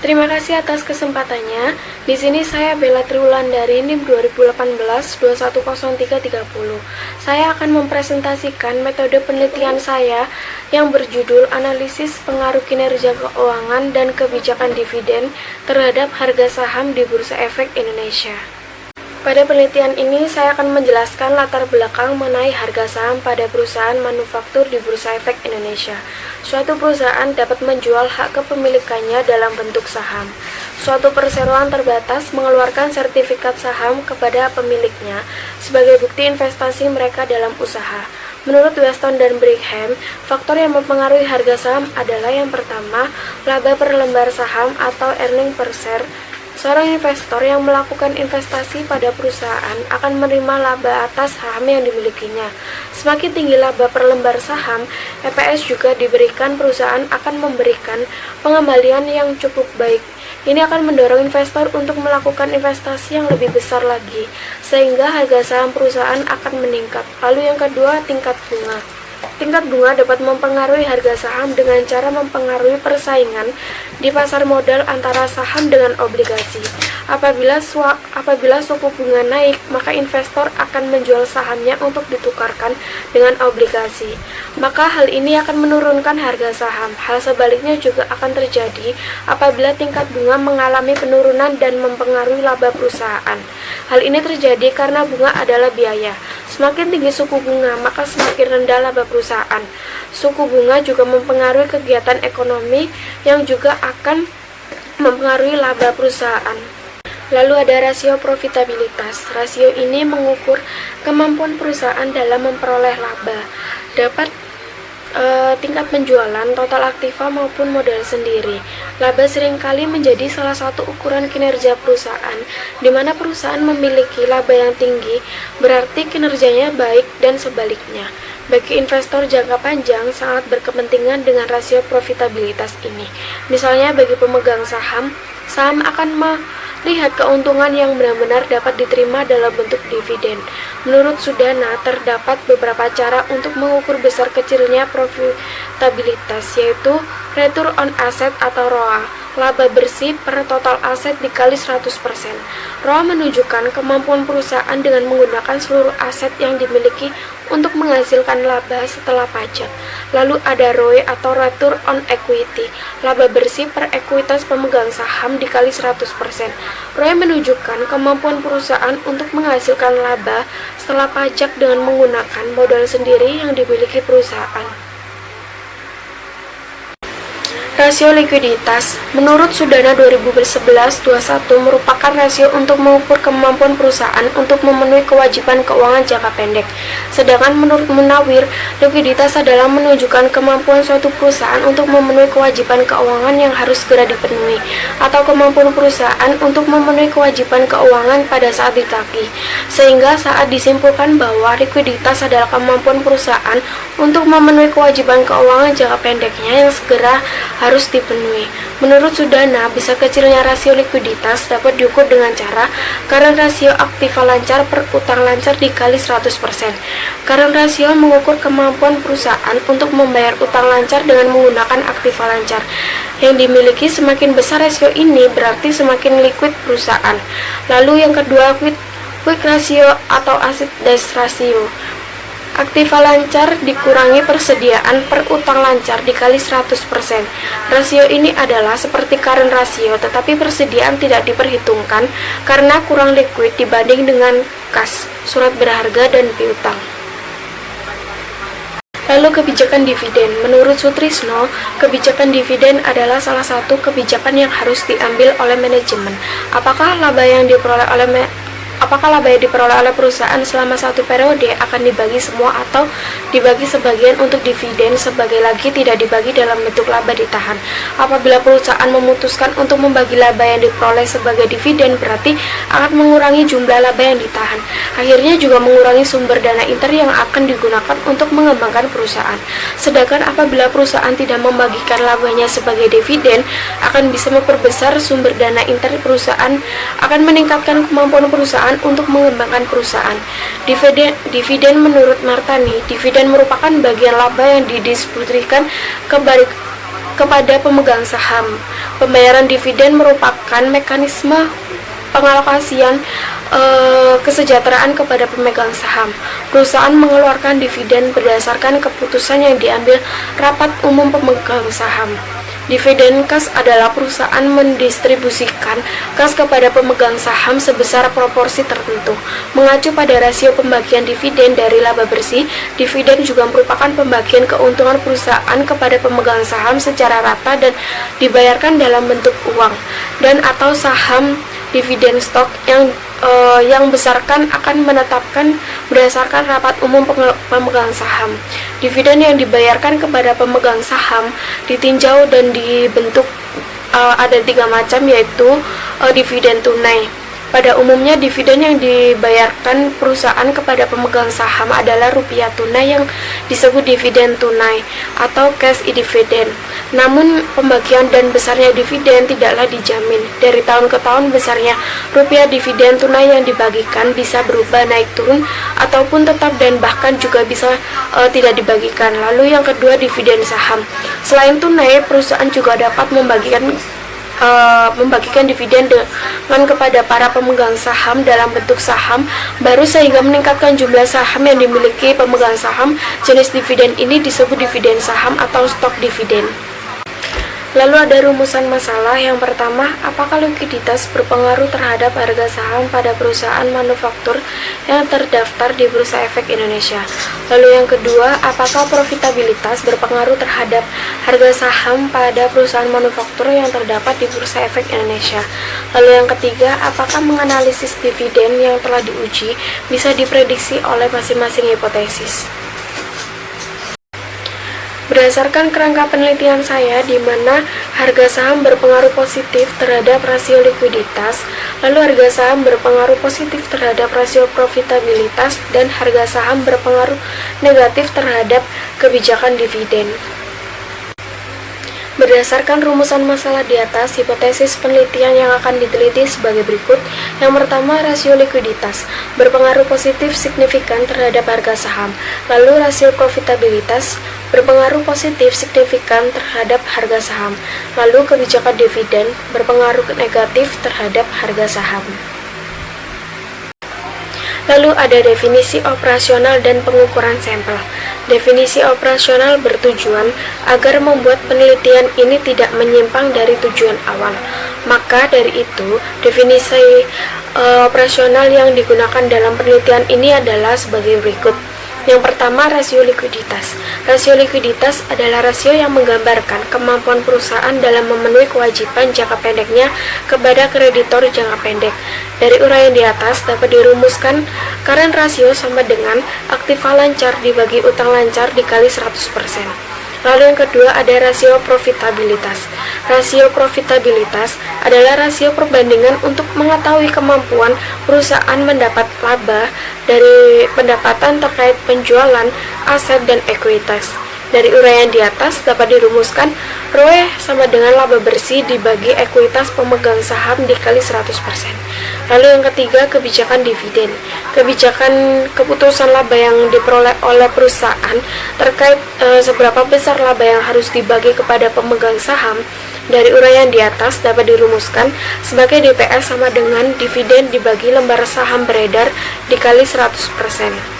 Terima kasih atas kesempatannya. Di sini saya Bella Triwulan dari NIM 2018-210330. Saya akan mempresentasikan metode penelitian saya yang berjudul Analisis Pengaruh Kinerja Keuangan dan Kebijakan Dividen terhadap harga saham di Bursa Efek Indonesia. Pada penelitian ini, saya akan menjelaskan latar belakang mengenai harga saham pada perusahaan manufaktur di Bursa Efek Indonesia. Suatu perusahaan dapat menjual hak kepemilikannya dalam bentuk saham. Suatu perseroan terbatas mengeluarkan sertifikat saham kepada pemiliknya sebagai bukti investasi mereka dalam usaha. Menurut Weston dan Brigham, faktor yang mempengaruhi harga saham adalah yang pertama, laba per lembar saham atau earning per share. Seorang investor yang melakukan investasi pada perusahaan akan menerima laba atas saham yang dimilikinya. Semakin tinggi laba per lembar saham, EPS juga diberikan, perusahaan akan memberikan pengembalian yang cukup baik. Ini akan mendorong investor untuk melakukan investasi yang lebih besar lagi, sehingga harga saham perusahaan akan meningkat. Lalu yang kedua, tingkat bunga. Tingkat bunga dapat mempengaruhi harga saham dengan cara mempengaruhi persaingan di pasar modal antara saham dengan obligasi. Apabila suku bunga naik, maka investor akan menjual sahamnya untuk ditukarkan dengan obligasi. Maka hal ini akan menurunkan harga saham. Hal sebaliknya juga akan terjadi apabila tingkat bunga mengalami penurunan dan mempengaruhi laba perusahaan. Hal ini terjadi karena bunga adalah biaya. Semakin tinggi suku bunga, maka semakin rendah laba perusahaan. Suku bunga juga mempengaruhi kegiatan ekonomi yang juga akan mempengaruhi laba perusahaan. Lalu ada rasio profitabilitas. Rasio ini mengukur kemampuan perusahaan dalam memperoleh laba. Dapat tingkat penjualan, total aktiva maupun modal sendiri. Laba seringkali menjadi salah satu ukuran kinerja perusahaan, di mana perusahaan memiliki laba yang tinggi, berarti kinerjanya baik dan sebaliknya. Bagi investor jangka panjang sangat berkepentingan dengan rasio profitabilitas ini. Misalnya bagi pemegang saham, saham akan melihat keuntungan yang benar-benar dapat diterima dalam bentuk dividen. Menurut Sudana, terdapat beberapa cara untuk mengukur besar kecilnya profitabilitas, yaitu return on asset atau ROA, laba bersih per total aset dikali 100%. ROA menunjukkan kemampuan perusahaan dengan menggunakan seluruh aset yang dimiliki untuk menghasilkan laba setelah pajak. Lalu ada ROE atau return on equity, laba bersih per ekuitas pemegang saham dikali 100%. ROE menunjukkan kemampuan perusahaan untuk menghasilkan laba setelah pajak dengan menggunakan modal sendiri yang dimiliki perusahaan. Rasio likuiditas. Menurut Sudana 2011-21 merupakan rasio untuk mengukur kemampuan perusahaan untuk memenuhi kewajiban keuangan jangka pendek. Sedangkan menurut Munawir, likuiditas adalah menunjukkan kemampuan suatu perusahaan untuk memenuhi kewajiban keuangan yang harus segera dipenuhi, atau kemampuan perusahaan untuk memenuhi kewajiban keuangan pada saat ditagih. Sehingga saat disimpulkan bahwa likuiditas adalah kemampuan perusahaan untuk memenuhi kewajiban keuangan jangka pendeknya yang segera harus dipenuhi. Menurut Sudana, bisa kecilnya rasio likuiditas dapat diukur dengan cara current rasio aktiva lancar per utang lancar dikali 100%. Current rasio mengukur kemampuan perusahaan untuk membayar utang lancar dengan menggunakan aktiva lancar yang dimiliki. Semakin besar rasio ini berarti semakin liquid perusahaan. Lalu yang kedua, quick ratio atau asset dash ratio. Aktiva lancar dikurangi persediaan per utang lancar dikali 100%. Rasio ini adalah seperti current rasio, tetapi persediaan tidak diperhitungkan karena kurang liquid dibanding dengan kas, surat berharga, dan piutang. Lalu kebijakan dividen. Menurut Sutrisno, kebijakan dividen adalah salah satu kebijakan yang harus diambil oleh manajemen. Apakah laba yang diperoleh oleh perusahaan selama satu periode akan dibagi semua atau dibagi sebagian untuk dividen, sebagai lagi tidak dibagi dalam bentuk laba ditahan. Apabila perusahaan memutuskan untuk membagi laba yang diperoleh sebagai dividen, berarti akan mengurangi jumlah laba yang ditahan. Akhirnya juga mengurangi sumber dana inter yang akan digunakan untuk mengembangkan perusahaan. Sedangkan apabila perusahaan tidak membagikan labanya sebagai dividen, akan bisa memperbesar sumber dana inter perusahaan, akan meningkatkan kemampuan perusahaan untuk mengembangkan perusahaan. Dividen menurut Martani, dividen merupakan bagian laba yang didistribusikan ke kepada pemegang saham. Pembayaran dividen merupakan mekanisme pengalokasian kesejahteraan kepada pemegang saham. Perusahaan mengeluarkan dividen berdasarkan keputusan yang diambil rapat umum pemegang saham. Dividen kas adalah perusahaan mendistribusikan kas kepada pemegang saham sebesar proporsi tertentu. Mengacu pada rasio pembagian dividen dari laba bersih, dividen juga merupakan pembagian keuntungan perusahaan kepada pemegang saham secara rata dan dibayarkan dalam bentuk uang dan atau saham. Dividen stok yang besarkan akan menetapkan berdasarkan rapat umum pemegang saham. Dividen yang dibayarkan kepada pemegang saham ditinjau dan dibentuk ada 3 macam, yaitu dividen tunai. Pada umumnya dividen yang dibayarkan perusahaan kepada pemegang saham adalah rupiah tunai yang disebut dividen tunai atau cash dividend. Namun pembagian dan besarnya dividen tidaklah dijamin. Dari tahun ke tahun besarnya rupiah dividen tunai yang dibagikan bisa berubah naik turun ataupun tetap dan bahkan juga bisa tidak dibagikan. Lalu yang kedua, dividen saham. Selain tunai, perusahaan juga dapat membagikan dividen dengan kepada para pemegang saham dalam bentuk saham baru sehingga meningkatkan jumlah saham yang dimiliki pemegang saham. Jenis dividen ini disebut dividen saham atau stok dividen. Lalu ada rumusan masalah. Yang pertama, apakah likuiditas berpengaruh terhadap harga saham pada perusahaan manufaktur yang terdaftar di Bursa Efek Indonesia? Lalu yang kedua, apakah profitabilitas berpengaruh terhadap harga saham pada perusahaan manufaktur yang terdapat di Bursa Efek Indonesia? Lalu yang ketiga, apakah menganalisis dividen yang telah diuji bisa diprediksi oleh masing-masing hipotesis? Berdasarkan kerangka penelitian saya, di mana harga saham berpengaruh positif terhadap rasio likuiditas, lalu harga saham berpengaruh positif terhadap rasio profitabilitas, dan harga saham berpengaruh negatif terhadap kebijakan dividen. Berdasarkan rumusan masalah di atas, hipotesis penelitian yang akan diteliti sebagai berikut. Yang pertama, rasio likuiditas berpengaruh positif signifikan terhadap harga saham. Lalu rasio profitabilitas berpengaruh positif signifikan terhadap harga saham. Lalu kebijakan dividen berpengaruh negatif terhadap harga saham. Lalu ada definisi operasional dan pengukuran sampel. Definisi operasional bertujuan agar membuat penelitian ini tidak menyimpang dari tujuan awal. Maka dari itu, definisi operasional yang digunakan dalam penelitian ini adalah sebagai berikut. Yang pertama, rasio likuiditas. Rasio likuiditas adalah rasio yang menggambarkan kemampuan perusahaan dalam memenuhi kewajiban jangka pendeknya kepada kreditor jangka pendek. Dari uraian di atas dapat dirumuskan current ratio sama dengan aktiva lancar dibagi utang lancar dikali 100%. Lalu yang kedua ada rasio profitabilitas. Rasio profitabilitas adalah rasio perbandingan untuk mengetahui kemampuan perusahaan mendapat laba dari pendapatan terkait penjualan aset dan ekuitas. Dari uraian di atas dapat dirumuskan ROE sama dengan laba bersih dibagi ekuitas pemegang saham dikali 100%. Lalu yang ketiga, kebijakan dividen. Kebijakan keputusan laba yang diperoleh oleh perusahaan terkait seberapa besar laba yang harus dibagi kepada pemegang saham. Dari uraian di atas dapat dirumuskan sebagai DPS sama dengan dividen dibagi lembar saham beredar dikali 100%.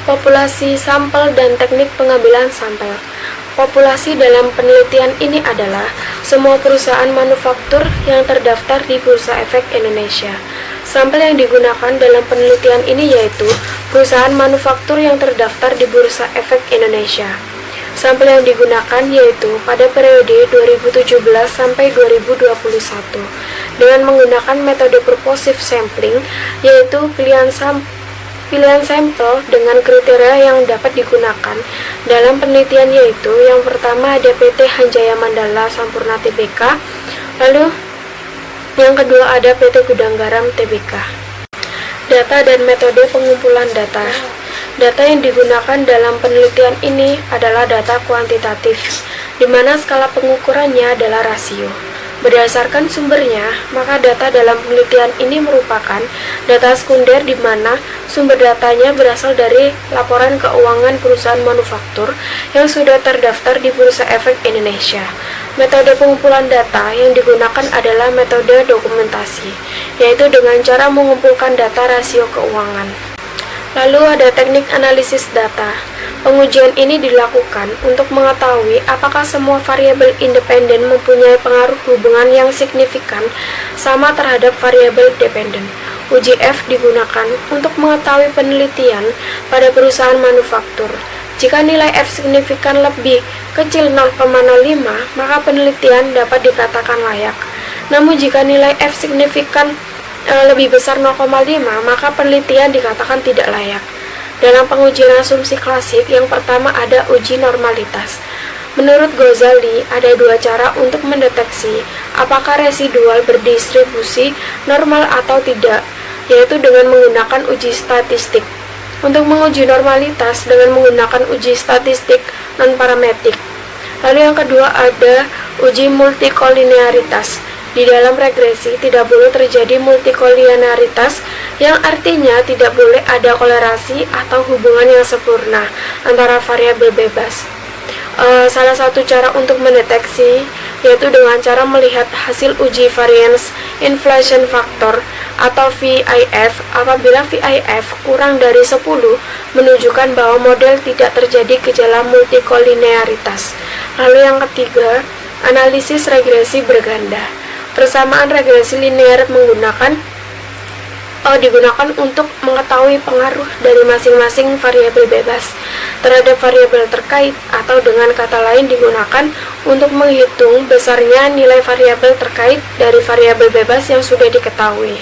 Populasi sampel dan teknik pengambilan sampel. Populasi dalam penelitian ini adalah semua perusahaan manufaktur yang terdaftar di Bursa Efek Indonesia. Sampel yang digunakan dalam penelitian ini yaitu perusahaan manufaktur yang terdaftar di Bursa Efek Indonesia. Sampel yang digunakan yaitu pada periode 2017 sampai 2021 dengan menggunakan metode purposive sampling, yaitu pilihan sampel dengan kriteria yang dapat digunakan dalam penelitian, yaitu yang pertama ada PT Hanjaya Mandala Sampurna Tbk, lalu yang kedua ada PT Gudang Garam Tbk. Data dan metode pengumpulan data. Data yang digunakan dalam penelitian ini adalah data kuantitatif, di mana skala pengukurannya adalah rasio. Berdasarkan sumbernya, maka data dalam penelitian ini merupakan data sekunder di mana sumber datanya berasal dari laporan keuangan perusahaan manufaktur yang sudah terdaftar di Bursa Efek Indonesia. Metode pengumpulan data yang digunakan adalah metode dokumentasi, yaitu dengan cara mengumpulkan data rasio keuangan. Lalu ada teknik analisis data. Pengujian ini dilakukan untuk mengetahui apakah semua variabel independen mempunyai pengaruh hubungan yang signifikan sama terhadap variabel dependen. Uji F digunakan untuk mengetahui penelitian pada perusahaan manufaktur. Jika nilai F signifikan lebih kecil 0,05, maka penelitian dapat dikatakan layak. Namun jika nilai F signifikan lebih besar 0,5, maka penelitian dikatakan tidak layak. Dalam pengujian asumsi klasik, yang pertama ada uji normalitas. Menurut Ghazali, ada dua cara untuk mendeteksi apakah residual berdistribusi normal atau tidak, yaitu dengan menggunakan uji statistik. Untuk menguji normalitas dengan menggunakan uji statistik non-parametrik. Lalu yang kedua ada uji multikolinearitas. Di dalam regresi tidak boleh terjadi multikolinearitas, yang artinya tidak boleh ada kolerasi atau hubungan yang sempurna antara variabel bebas. Salah satu cara untuk mendeteksi yaitu dengan cara melihat hasil uji variance inflation factor atau VIF. Apabila VIF kurang dari 10 menunjukkan bahwa model tidak terjadi gejala multikolinearitas. Lalu yang ketiga, analisis regresi berganda. Persamaan regresi linear digunakan untuk mengetahui pengaruh dari masing-masing variabel bebas terhadap variabel terkait, atau dengan kata lain digunakan untuk menghitung besarnya nilai variabel terkait dari variabel bebas yang sudah diketahui.